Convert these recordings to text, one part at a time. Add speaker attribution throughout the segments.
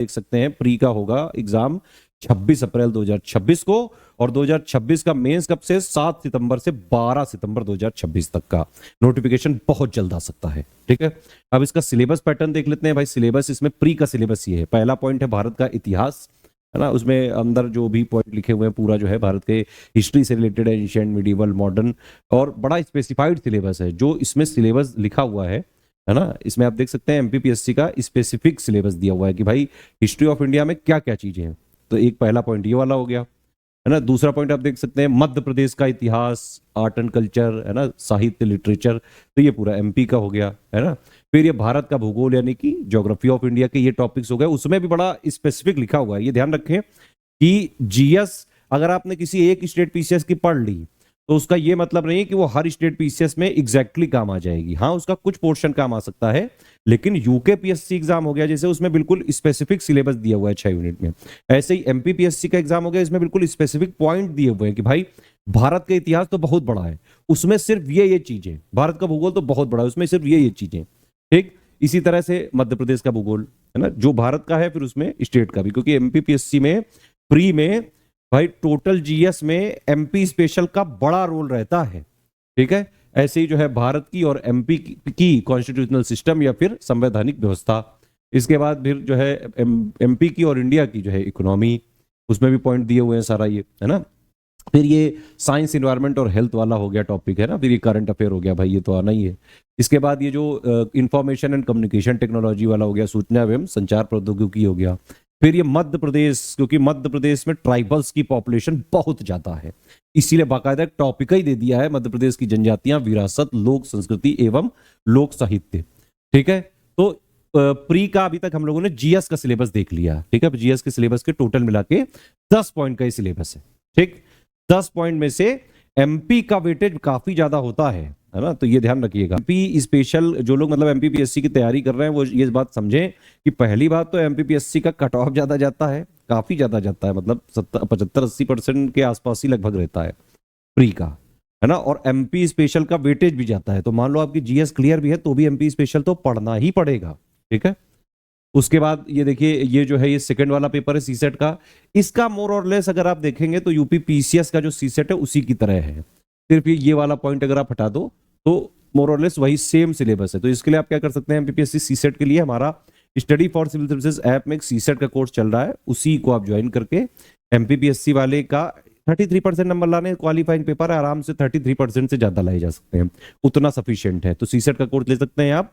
Speaker 1: देख सकते हैं प्री का होगा एग्जाम 26 अप्रैल 2026 को, और 2026 का मेंस कब से 7 सितंबर से 12 सितंबर 2026 तक का नोटिफिकेशन बहुत जल्द आ सकता है। ठीक है, अब इसका सिलेबस पैटर्न देख लेते हैं भाई। सिलेबस इसमें प्री का सिलेबस ये है। पहला पॉइंट है भारत का इतिहास, है ना, उसमें अंदर जो भी पॉइंट लिखे हुए हैं पूरा जो है भारत के हिस्ट्री से रिलेटेड है, एंशिएंट, मिडिवल, मॉडर्न, और बड़ा स्पेसिफाइड सिलेबस है। जो इसमें सिलेबस लिखा हुआ है ना, इसमें आप देख सकते हैं एमपीपीएससी का स्पेसिफिक सिलेबस दिया हुआ है कि भाई हिस्ट्री ऑफ इंडिया में क्या क्या चीजें हैं। तो एक पहला पॉइंट ये वाला हो गया, है ना। दूसरा पॉइंट आप देख सकते हैं मध्य प्रदेश का इतिहास, आर्ट एंड कल्चर, है ना, साहित्य, लिटरेचर, तो ये पूरा एमपी का हो गया, है ना। फिर ये भारत का भूगोल यानी कि ज्योग्राफी ऑफ इंडिया के ये टॉपिक्स हो गए, उसमें भी बड़ा स्पेसिफिक लिखा हुआ है। ये ध्यान रखें कि जीएस अगर आपने किसी एक स्टेट पीसीएस की पढ़ ली तो उसका ये मतलब नहीं कि वो हर स्टेट पीसीएस में एग्जैक्टली काम आ जाएगी। हाँ, उसका कुछ पोर्शन काम आ सकता है, लेकिन यूके पीएससी एग्जाम हो गया जैसे, उसमें बिल्कुल स्पेसिफिक सिलेबस दिया हुआ है 6 यूनिट में। ऐसे ही एमपीपीएससी का एग्जाम हो गया, इसमें बिल्कुल स्पेसिफिक पॉइंट दिए हुए हैं कि भाई भारत का इतिहास तो बहुत बड़ा है, उसमें सिर्फ ये चीजें, भारत का भूगोल तो बहुत बड़ा है, उसमें सिर्फ ये चीजें। ठीक, इसी तरह से मध्य प्रदेश का भूगोल, है ना, जो भारत का है, फिर उसमें स्टेट का भी, क्योंकि एमपीपीएससी में प्री में भाई टोटल जीएस में एमपी स्पेशल का बड़ा रोल रहता है। ठीक है, ऐसे ही जो है भारत की और एमपी की कॉन्स्टिट्यूशनल सिस्टम या फिर संवैधानिक व्यवस्था। इसके बाद फिर जो है एमपी की और इंडिया की जो है इकोनॉमी, उसमें भी पॉइंट दिए हुए हैं सारा ये, है ना। फिर ये साइंस, इन्वायरमेंट और हेल्थ वाला हो गया टॉपिक, है ना। फिर ये करंट अफेयर हो गया भाई, ये तो आना ही है। इसके बाद ये जो इंफॉर्मेशन एंड कम्युनिकेशन टेक्नोलॉजी वाला हो गया, सूचना एवं संचार प्रौद्योगिकी हो गया। फिर ये मध्य प्रदेश, क्योंकि मध्य प्रदेश में ट्राइबल्स की पॉपुलेशन बहुत ज्यादा है, इसीलिए बाकायदा एक टॉपिक ही दे दिया है, मध्य प्रदेश की जनजातियां, विरासत, लोक संस्कृति एवं लोक साहित्य। ठीक है, तो प्री का अभी तक हम लोगों ने जीएस का सिलेबस देख लिया। ठीक है, जीएस के सिलेबस के टोटल मिला के 10 पॉइंट का ये सिलेबस है। ठीक, 10 पॉइंट में से एमपी का वेटेज काफी ज्यादा होता है ना, तो ये ध्यान रखिएगा। एमपी स्पेशल जो लोग मतलब एमपीपीएससी की तैयारी कर रहे हैं वो ये बात समझें कि पहली बात तो एमपीपीएससी का कट ऑफ ज्यादा जाता है, काफी ज्यादा जाता है, मतलब 75-80% के आसपास ही लगभग रहता है प्री का, है ना। और एमपी स्पेशल का वेटेज भी जाता है, तो मान लो आपकी जीएस क्लियर भी है तो भी एमपी स्पेशल तो पढ़ना ही पड़ेगा। ठीक है, उसके बाद ये देखिए, ये जो है ये सेकंड वाला पेपर है सीसेट का, इसका मोर और लेस अगर आप देखेंगे तो यूपी पीसीएस का जो सीसेट है उसी की तरह है, सिर्फ ये वाला पॉइंट अगर आप हटा दो तो मोर और लेस वही सेम सिलेबस है। तो इसके लिए आप क्या कर सकते हैं, एमपीपीएससी सीसेट के लिए हमारा study for civil services app में एक सीसेट का कोर्स चल रहा है, उसी को आप ज्वाइन करके एमपीपीएससी वाले का 33% नंबर लाने, क्वालिफाइंग पेपर है, आराम से 33% से ज्यादा लाए जा सकते हैं, उतना सफिशियंट है। तो सीसेट का कोर्स ले सकते हैं आप,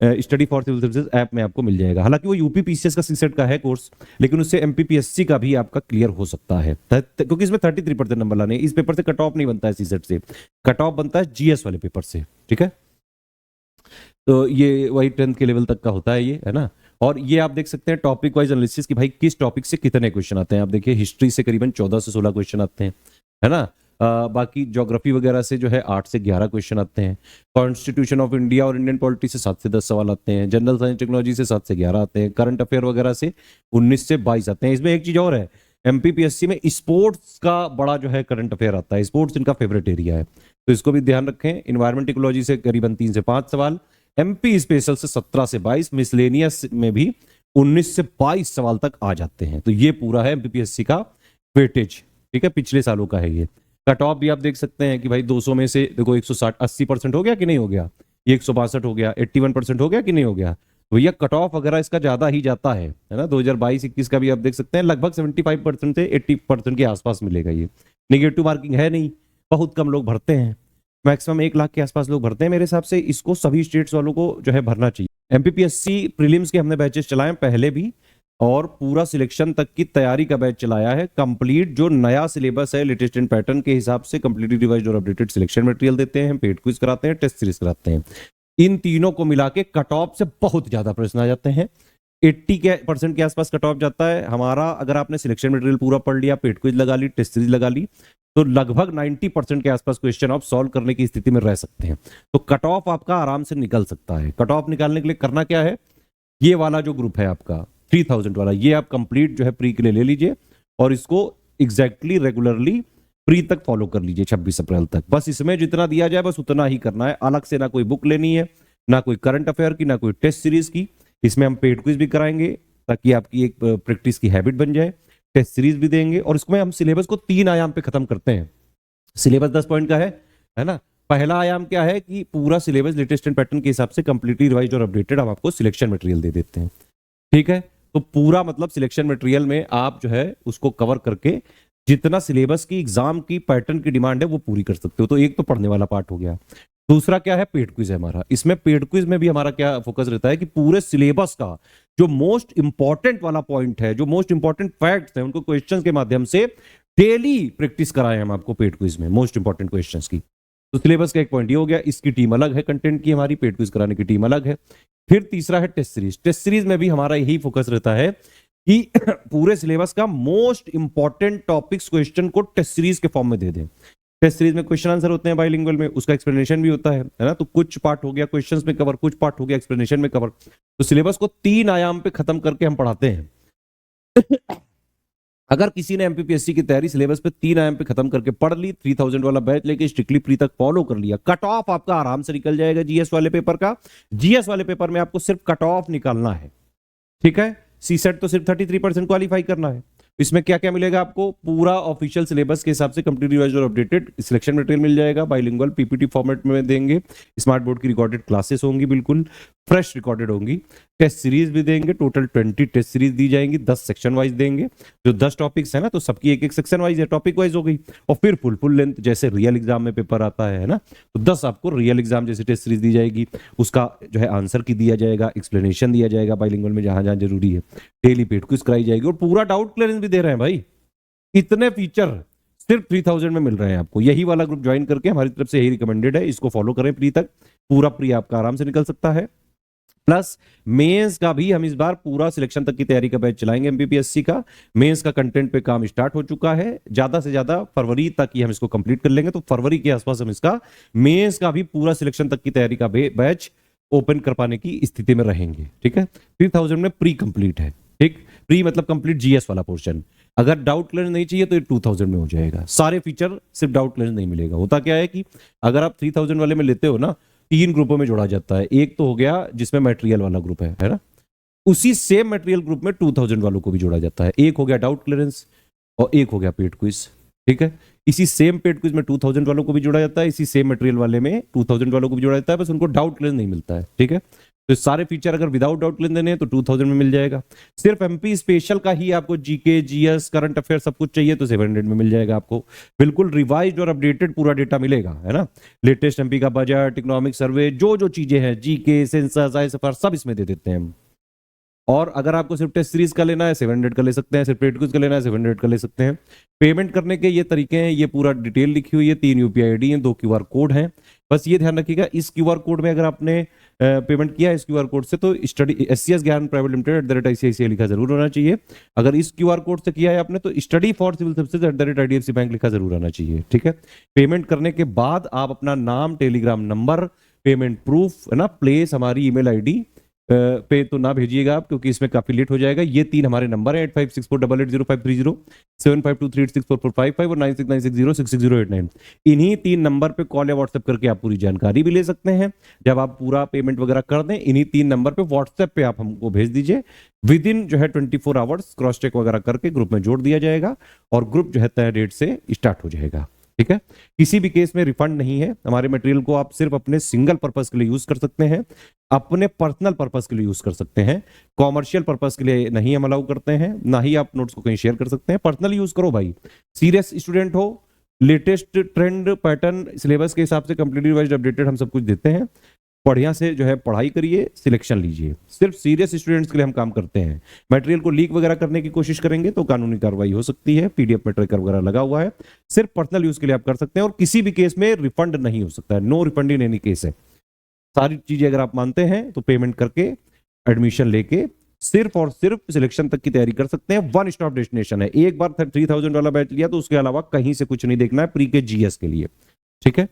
Speaker 1: study for civil services app में आपको मिल जाएगा। हालांकि वो यूपी पीसीएस का सीसेट का है कोर्स, लेकिन उससे एमपीपीएससी का भी आपका क्लियर हो सकता है, क्योंकि इसमें 33% नंबर लाने। इस पेपर से कट ऑफ नहीं बनता है सीसेट से, कट ऑफ बनता है जीएस वाले पेपर से। ठीक है, तो ये वही 10th के लेवल तक का होता है ये, है ना। और ये आप देख सकते हैं टॉपिक वाइज एनालिसिस कि भाई किस टॉपिक से कितने क्वेश्चन आते हैं। आप देखिए हिस्ट्री से करीबन 14 से 16 क्वेश्चन आते हैं, है ना। बाकी ज्योग्राफी वगैरह से जो है 8 से 11 क्वेश्चन आते हैं। कॉन्स्टिट्यूशन ऑफ इंडिया और इंडियन पॉलिटी से 7 से 10 सवाल आते हैं। जनरल साइंस टेक्नोलॉजी से 7 से 11 आते हैं। करंट अफेयर वगैरह से 19 से 22 आते हैं। इसमें एक चीज और है, एमपीपीएससी में स्पोर्ट्स का बड़ा जो है करंट अफेयर आता है, स्पोर्ट्स इनका फेवरेट एरिया है, तो इसको भी ध्यान रखें। इन्वायरमेंट इकोलॉजी से करीबन 3 से 5 सवाल, एमपी स्पेशल से 17 से 22, मिसलेनियस में भी 19 से 22 सवाल तक आ जाते हैं। तो ये पूरा है एमपीपीएससी का वेटेज। ठीक है, पिछले सालों का है ये। कट ऑफ भी आप देख सकते हैं कि भाई 200 में से देखो 160 80% हो गया कि नहीं हो गया, ये 162 हो गया, 81% हो गया कि नहीं हो गया। तो ये कट ऑफ वगैरह इसका ज्यादा ही जाता है ना। 2022-21 का भी आप देख सकते हैं लगभग 75% से 80% के आसपास मिलेगा। ये निगेटिव मार्किंग है नहीं, बहुत कम लोग भरते हैं, मैक्सिमम 1 लाख के आसपास लोग भरते हैं मेरे हिसाब से। इसको सभी स्टेट्स वालों को जो है भरना चाहिए। एमपीपीएससी प्रीलिम्स के हमने बैचेस चलाए पहले भी, और पूरा सिलेक्शन तक की तैयारी का बैच चलाया है कंप्लीट। जो नया सिलेबस है लेटेस्ट इन पैटर्न के हिसाब से कंप्लीटली रिवाइज्ड और अपडेटेड सिलेक्शन मटेरियल देते हैं, पेड क्विज कराते हैं, टेस्ट सीरीज कराते हैं। इन तीनों को मिला के कट ऑफ से बहुत ज्यादा प्रश्न आ जाते हैं, 80% के आसपास कट ऑफ जाता है हमारा। अगर आपने सिलेक्शन मटेरियल पूरा पढ़ लिया, पेड क्विज लगा ली, टेस्ट सीरीज लगा ली, तो लगभग 90% के आसपास क्वेश्चन आप सॉल्व करने की स्थिति में रह सकते हैं। तो कट ऑफ आपका आराम से निकल सकता है। कट ऑफ निकालने के लिए करना क्या है, ये वाला जो ग्रुप है आपका 3000 वाला, ये आप कंप्लीट जो है प्री के लिए ले लीजिए और इसको एग्जैक्टली रेगुलरली प्री तक फॉलो कर लीजिए 26 अप्रैल तक। बस इसमें जितना दिया जाए बस उतना ही करना है। अलग से ना कोई बुक लेनी है, ना कोई करंट अफेयर की, ना कोई टेस्ट सीरीज की। इसमें हम पेड क्विज भी कराएंगे, ताकि आपकी एक प्रैक्टिस की हैबिट बन जाए। टेस्ट सीरीज भी देंगे और इसमें हम सिलेबस को 3 आयाम पे खत्म करते हैं। सिलेबस 10 पॉइंट का है ना। पहला आयाम क्या है कि पूरा सिलेबस लेटेस्ट एंड पैटर्न के हिसाब से कंप्लीटली रिवाइज्ड और अपडेटेड हम आपको सिलेक्शन मटेरियल दे देते हैं। ठीक है, तो पूरा मतलब सिलेक्शन मटेरियल में आप जो है उसको कवर करके जितना सिलेबस की एग्जाम की पैटर्न की डिमांड है वो पूरी कर सकते हो। तो एक तो पढ़ने वाला पार्ट हो गया। दूसरा क्या है, पेड क्विज है हमारा। इसमें पेड क्विज में भी हमारा क्या फोकस रहता है कि पूरे सिलेबस का जो मोस्ट इंपॉर्टेंट वाला पॉइंट है, जो मोस्ट इंपॉर्टेंट फैक्ट्स हैं, उनको क्वेश्चंस के माध्यम से डेली प्रैक्टिस कराएं हम आपको पेड क्विज में मोस्ट इंपॉर्टेंट क्वेश्चंस की। तो सिलेबस का एक पॉइंट ये हो गया, इसकी टीम अलग है, कंटेंट की हमारी पेड क्विज कराने की टीम अलग है। फिर तीसरा है टेस्ट सीरीज। टेस्ट सीरीज में भी हमारा यही फोकस रहता है कि पूरे सिलेबस का मोस्ट इंपॉर्टेंट टॉपिक्स क्वेश्चन को टेस्ट सीरीज के फॉर्म में दे दें। टेस्ट सीरीज में क्वेश्चन आंसर होते हैं बाइलिंगुअल में, उसका एक्सप्लेनेशन भी होता है ना। तो कुछ पार्ट हो गया क्वेश्चंस में कवर, कुछ पार्ट हो गया एक्सप्लेनेशन में कवर। तो सिलेबस को 3 आयाम पे खत्म करके हम पढ़ाते हैं। अगर किसी ने एमपीपीएससी की तैयारी सिलेबस पे 3 आयाम पे खत्म करके पढ़ ली, 3000 वाला बैच लेके स्ट्रिक्टली प्री तक फॉलो कर लिया, कट ऑफ आपका आराम से निकल जाएगा जीएस वाले पेपर का। जीएस वाले पेपर में आपको सिर्फ कट ऑफ निकालना है। ठीक है, सी सेट तो सिर्फ 33% क्वालिफाई करना है। इसमें क्या क्या मिलेगा आपको, पूरा ऑफिशियल सिलेबस के हिसाब से कंप्लीट रिवाइज्ड और अपडेटेड सिलेक्शन मटेरियल मिल जाएगा, बाइलिंगुअल पीपीटी फॉर्मेट में देंगे, स्मार्ट बोर्ड की रिकॉर्डेड क्लासेस होंगी, बिल्कुल फ्रेश रिकॉर्डेड होंगी। टेस्ट सीरीज भी देंगे, टोटल 20 टेस्ट सीरीज दी जाएंगी, 10 सेक्शन वाइज देंगे। जो 10 टॉपिक्स है ना, तो सबकी एक एक सेक्शन वाइज है, टॉपिक वाइज हो गई। और फिर फुल लेंथ जैसे रियल एग्जाम में पेपर आता है ना, तो 10 आपको रियल एग्जाम जैसे टेस्ट सीरीज दी जाएगी, उसका जो है आंसर की दिया जाएगा, एक्सप्लेनेशन दिया जाएगा बाइलिंगुअल में जहां जहां जरूरी है, डेली पेड क्विज कराई जाएगी और पूरा डाउट क्लियरेंस भी दे रहे हैं भाई। इतने फीचर सिर्फ 3000 में मिल रहे हैं आपको। यही वाला ग्रुप ज्वाइन करके हमारी तरफ से यही रिकमेंडेड है, इसको फॉलो करें प्री तक, पूरा प्री आपका आराम से निकल सकता है। प्लस मेंस का भी हम इस बार पूरा सिलेक्शन तक की तैयारी का बैच चलाएंगे एमपीपीएससी का। मेंस का कंटेंट पे काम स्टार्ट हो चुका है, ज्यादा से ज्यादा फरवरी तक ही हम इसको कंप्लीट कर लेंगे। तो फरवरी के आसपास हम इसका मेंस का भी पूरा सिलेक्शन तक की तैयारी का बैच ओपन कर पाने की स्थिति में रहेंगे। ठीक है, 3000 में प्री कंप्लीट है। ठीक, प्री मतलब कंप्लीट जीएस वाला पोर्शन। अगर डाउट क्लियरेंस नहीं चाहिए तो ये 2000 में हो जाएगा। सारे फीचर सिर्फ डाउट क्लियरेंस नहीं मिलेगा। होता क्या है कि अगर आप 3000 वाले में लेते हो ना, 3 ग्रुपों में जोड़ा जाता है। एक तो हो गया जिसमें मटेरियल वाला ग्रुप है ना, उसी सेम मटेरियल ग्रुप में 2000 वालों को भी जोड़ा जाता है। एक हो गया डाउट क्लियरेंस और एक हो गया पेड क्विज। ठीक है, इसी सेम पेड क्विज में 2000 वालों को भी जोड़ा जाता है, इसी सेम मटेरियल वाले में 2000 वालों को भी जोड़ा जाता है, बस उनको डाउट क्लियरेंस नहीं मिलता है। ठीक है, तो सारे फीचर अगर विदाउट डाउट क्लियरेंस देने हैं तो 2000 में मिल जाएगा। सिर्फ एमपी स्पेशल का ही आपको जीके, जीएस, करंट अफेयर सब कुछ चाहिए तो 700 में मिल जाएगा आपको। बिल्कुल रिवाइज्ड और अपडेटेड पूरा डेटा मिलेगा, है ना। लेटेस्ट एमपी का बजट, इकोनॉमिक सर्वे, जो जो चीजें हैं, जीके, सेंसस, आईएसएफआर, सब इसमें दे देते हैं हम। और अगर आपको सिर्फ टेस्ट सीरीज का लेना है 700 का ले सकते हैं, सिर्फ पेड क्विज का लेना है 700 का ले सकते हैं। पेमेंट करने के ये तरीके हैं, ये पूरा डिटेल लिखी हुई है, 3 यूपीआई आईडी है, 2 क्यूआर कोड हैं। बस ये ध्यान रखिएगा, इस क्यूआर कोड में अगर आपने पेमेंट किया है इस क्यूआर कोड से, तो स्टडी एससीएस ज्ञान प्राइवेट लिमिटेड @ICICI लिखा जरूर होना चाहिए। अगर इस क्यूआर कोड से किया है आपने तो study for civil services @IDFC bank लिखा जरूर आना चाहिए। ठीक है, पेमेंट करने के बाद आप अपना नाम, टेलीग्राम नंबर, पेमेंट प्रूफ, है ना, प्लेस, हमारी ईमेल आईडी पे तो ना भेजिएगा आप, क्योंकि इसमें काफी लेट हो जाएगा। ये 3 हमारे नंबर है, 8564880530, 7523864455 और 9696066089। इन्हीं 3 नंबर पे कॉल या व्हाट्सएप करके आप पूरी जानकारी भी ले सकते हैं। जब आप पूरा पेमेंट वगैरह कर दें, इन्हीं 3 नंबर पे व्हाट्सएप पे आप हमको भेज दीजिए। विद इन जो है 24 आवर्स क्रॉस चेक वगैरह करके ग्रुप में जोड़ दिया जाएगा और ग्रुप जो है तय डेट से स्टार्ट हो जाएगा। ठीक है, किसी भी केस में रिफंड नहीं है। हमारे मटेरियल को आप सिर्फ अपने सिंगल पर्पस के लिए यूज कर सकते हैं, अपने पर्सनल पर्पस के लिए यूज कर सकते हैं। कॉमर्शियल पर्पस के लिए नहीं हम अलाउ करते हैं, ना ही आप नोट्स को कहीं शेयर कर सकते हैं। पर्सनल यूज करो भाई, सीरियस स्टूडेंट हो, लेटेस्ट ट्रेंड पैटर्न सिलेबस के हिसाब से कंप्लीटली रिवाइज्ड अपडेटेड हम सब कुछ देते हैं। बढ़िया से जो है पढ़ाई करिए, सिलेक्शन लीजिए। सिर्फ सीरियस स्टूडेंट्स के लिए हम काम करते हैं। मटेरियल को लीक वगैरह करने की कोशिश करेंगे तो कानूनी कार्रवाई हो सकती है। पीडीएफ में ट्रैकर वगैरह लगा हुआ है, सिर्फ पर्सनल यूज के लिए आप कर सकते हैं और किसी भी केस में रिफंड नहीं हो सकता है। No refund in any case है। सारी चीजें अगर आप मानते हैं तो पेमेंट करके एडमिशन लेके सिर्फ और सिर्फ सिलेक्शन तक की तैयारी कर सकते हैं। वन स्टॉप डेस्टिनेशन है। एक बार 3000 वाला बैच लिया तो उसके अलावा कहीं से कुछ नहीं देखना है प्री के जीएस के लिए। ठीक है।